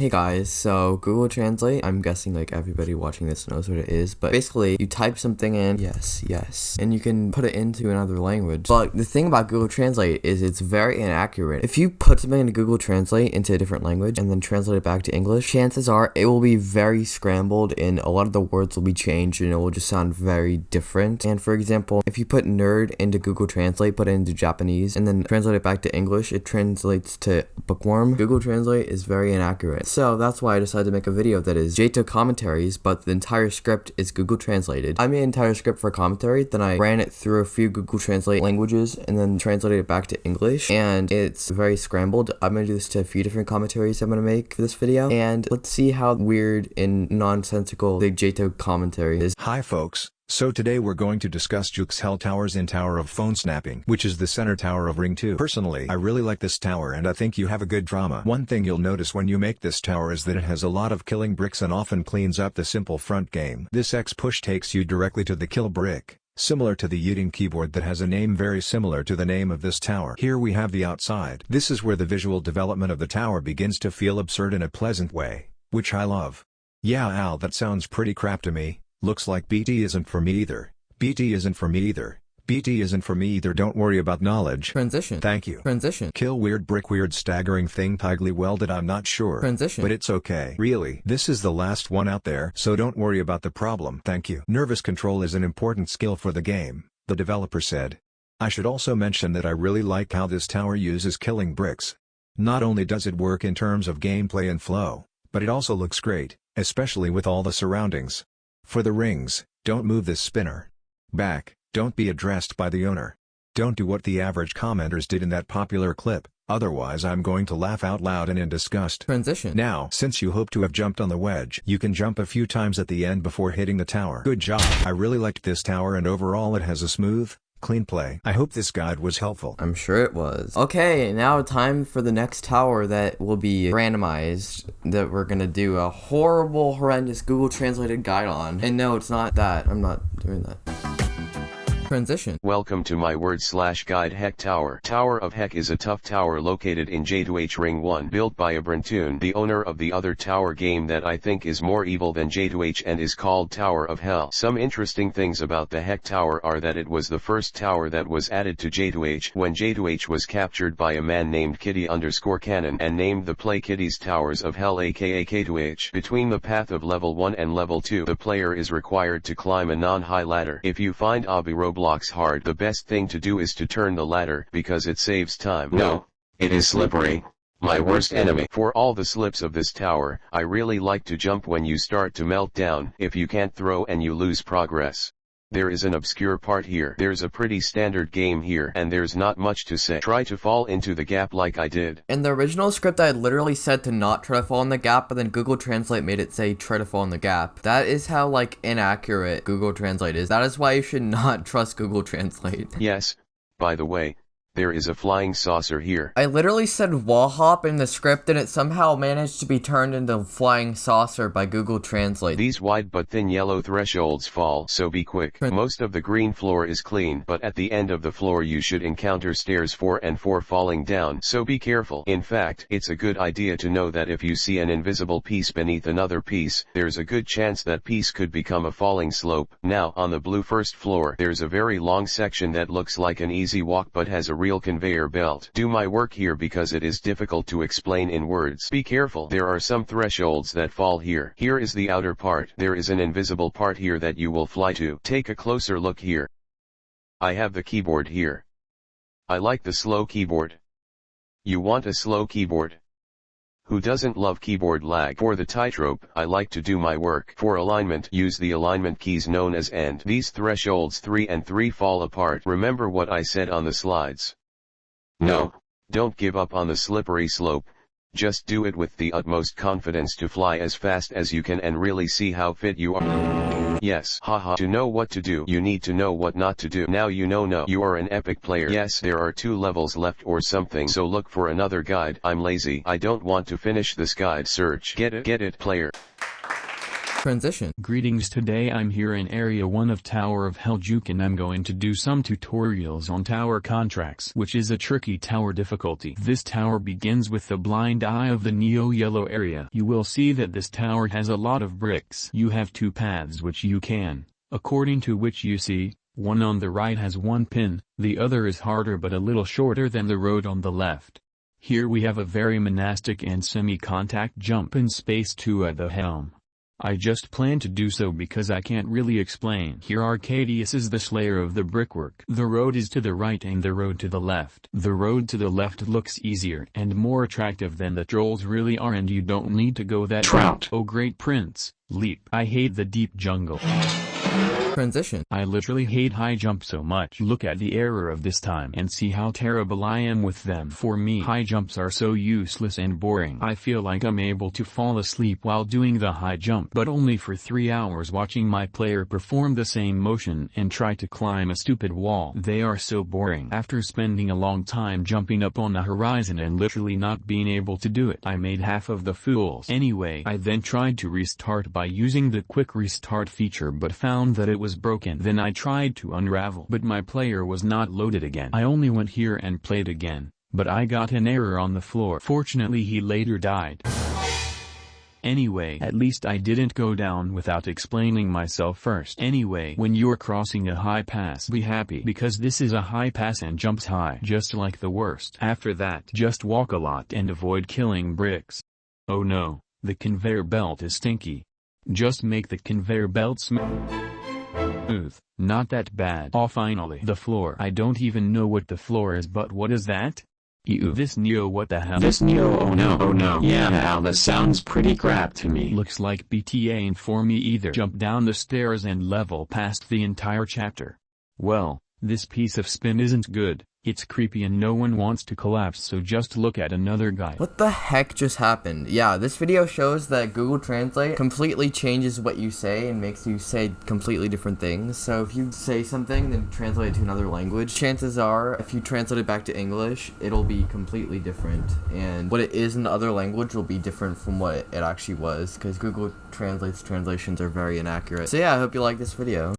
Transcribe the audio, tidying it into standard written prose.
Hey guys, so Google Translate, I'm guessing like everybody watching this knows what it is, but basically you type something in, yes, and you can put it into another language. But the thing about Google Translate is it's very inaccurate. If you put something into Google Translate into a different language and then translate it back to English, chances are it will be very scrambled and a lot of the words will be changed and it will just sound very different. And for example, if you put nerd into Google Translate, put it into Japanese, and then translate it back to English, it translates to bookworm. Google Translate is very inaccurate. So that's why I decided to make a video that is JToH Commentaries, but the entire script is Google translated. I made an entire script for a commentary, then I ran it through a few Google Translate languages and then translated it back to English, and it's very scrambled. I'm going to do this to a few different commentaries I'm going to make for this video, and let's see how weird and nonsensical the JToH commentary is. Hi folks. So today we're going to discuss Juke's Hell Towers in Tower of Phone Snapping, which is the center tower of Ring 2. Personally, I really like this tower and I think you have a good drama. One thing you'll notice when you make this tower is that it has a lot of killing bricks and often cleans up the simple front game. This X push takes you directly to the kill brick, similar to the Eating keyboard that has a name very similar to the name of this tower. Here we have the outside. This is where the visual development of the tower begins to feel absurd in a pleasant way, which I love. Yeah, Al, that sounds pretty crap to me. Looks like BT isn't for me either. BT isn't for me either. BT isn't for me either. Don't worry about knowledge. Transition. Thank you. Transition. Kill weird brick weird staggering thing tightly welded. I'm not sure. Transition. But it's okay. Really, this is the last one out there, so don't worry about the problem. Thank you. Nervous control is an important skill for the game, the developer said. I should also mention that I really like how this tower uses killing bricks. Not only does it work in terms of gameplay and flow, but it also looks great, especially with all the surroundings. For the rings, don't move this spinner back, don't be addressed by the owner. Don't do what the average commenters did in that popular clip, otherwise I'm going to laugh out loud and in disgust. Transition. Now, since you hope to have jumped on the wedge, you can jump a few times at the end before hitting the tower. Good job. I really liked this tower and overall it has a smooth, clean play. I hope this guide was helpful. I'm sure it was. Okay, now time for the next tower that will be randomized, that we're gonna do a horrible, horrendous Google translated guide on. And no, it's not that. I'm not doing that. Transition. Welcome to my word/guide Heck Tower. Tower of Heck is a tough tower located in JToH Ring 1, built by a Brentoon, the owner of the other tower game that I think is more evil than JToH and is called Tower of Hell. Some interesting things about the Heck Tower are that it was the first tower that was added to JToH when JToH was captured by a man named Kitty_Cannon and named the Play Kitty's Towers of Hell aka K2H. Between the path of level 1 and level 2, the player is required to climb a non-high ladder. If you find Obby Roblox hard, the best thing to do is to turn the ladder because it saves time. No, it is slippery. My worst enemy. For all the slips of this tower, I really like to jump when you start to melt down. If you can't throw and you lose progress. There is an obscure part here. There's a pretty standard game here and there's not much to say. Try to fall into the gap like I did. In the original script, I had literally said to not try to fall in the gap, but then Google Translate made it say try to fall in the gap. That is how like inaccurate Google Translate is. That is why you should not trust Google Translate. Yes, by the way, there is a flying saucer here. I literally said wall hop in the script and it somehow managed to be turned into flying saucer by Google Translate. These wide but thin yellow thresholds fall, so be quick. Most of the green floor is clean, but at the end of the floor you should encounter stairs 4 and 4 falling down, so be careful. In fact, it's a good idea to know that if you see an invisible piece beneath another piece, there's a good chance that piece could become a falling slope. Now, on the blue first floor, there's a very long section that looks like an easy walk but has a real conveyor belt. Do my work here because it is difficult to explain in words. Be careful. There are some thresholds that fall here. Here is the outer part. There is an invisible part here that you will fly to. Take a closer look here. I have the keyboard here. I like the slow keyboard. You want a slow keyboard? Who doesn't love keyboard lag? For the tightrope, I like to do my work. For alignment, use the alignment keys known as end. These thresholds 3 and 3 fall apart. Remember what I said on the slides. No, don't give up on the slippery slope, just do it with the utmost confidence to fly as fast as you can and really see how fit you are. Yes, haha. To know what to do, you need to know what not to do. Now you know. No, you are an epic player. Yes, there are 2 levels left or something, so look for another guide. I'm lazy. I don't want to finish this guide search. Get it, player. Transition. Greetings, today I'm here in Area 1 of Tower of Hell Juke and I'm going to do some tutorials on tower contracts, which is a tricky tower difficulty. This tower begins with the blind eye of the neo-yellow area. You will see that this tower has a lot of bricks. You have two paths which you can, according to which you see, one on the right has one pin, the other is harder but a little shorter than the road on the left. Here we have a very monastic and semi-contact jump in space 2 at the helm. I just plan to do so because I can't really explain. Here Arcadius is the slayer of the brickwork. The road is to the right and the road to the left. The road to the left looks easier and more attractive than the trolls really are, and you don't need to go that route. Oh great prince, leap. I hate the deep jungle. Transition. I literally hate high jump so much. Look at the error of this time and see how terrible I am with them. For me, high jumps are so useless and boring. I feel like I'm able to fall asleep while doing the high jump, but only for 3 hours watching my player perform the same motion and try to climb a stupid wall. They are so boring. After spending a long time jumping up on the horizon and literally not being able to do it, I made half of the fools. Anyway, I then tried to restart by using the quick restart feature but found that it was broken. Then I tried to unravel, but my player was not loaded again. I only went here and played again, but I got an error on the floor. Fortunately he later died. Anyway, at least I didn't go down without explaining myself first. Anyway, when you're crossing a high pass, be happy because this is a high pass and jumps high, just like the worst. After that, just walk a lot and avoid killing bricks. Oh no, the conveyor belt is stinky. Just make the conveyor belt smooth, not that bad. Oh finally, the floor. I don't even know what the floor is, but what is that? Ew, this Neo, what the hell? This Neo, oh no. Yeah, Al, this sounds pretty crap to me. Looks like BTA ain't for me either. Jump down the stairs and level past the entire chapter. Well, this piece of spin isn't good. It's creepy and no one wants to collapse, so just look at another guy. What the heck just happened? Yeah, this video shows that Google Translate completely changes what you say and makes you say completely different things. So if you say something, then translate it to another language, chances are, if you translate it back to English, it'll be completely different. And what it is in the other language will be different from what it actually was, because Google Translate's translations are very inaccurate. So yeah, I hope you like this video.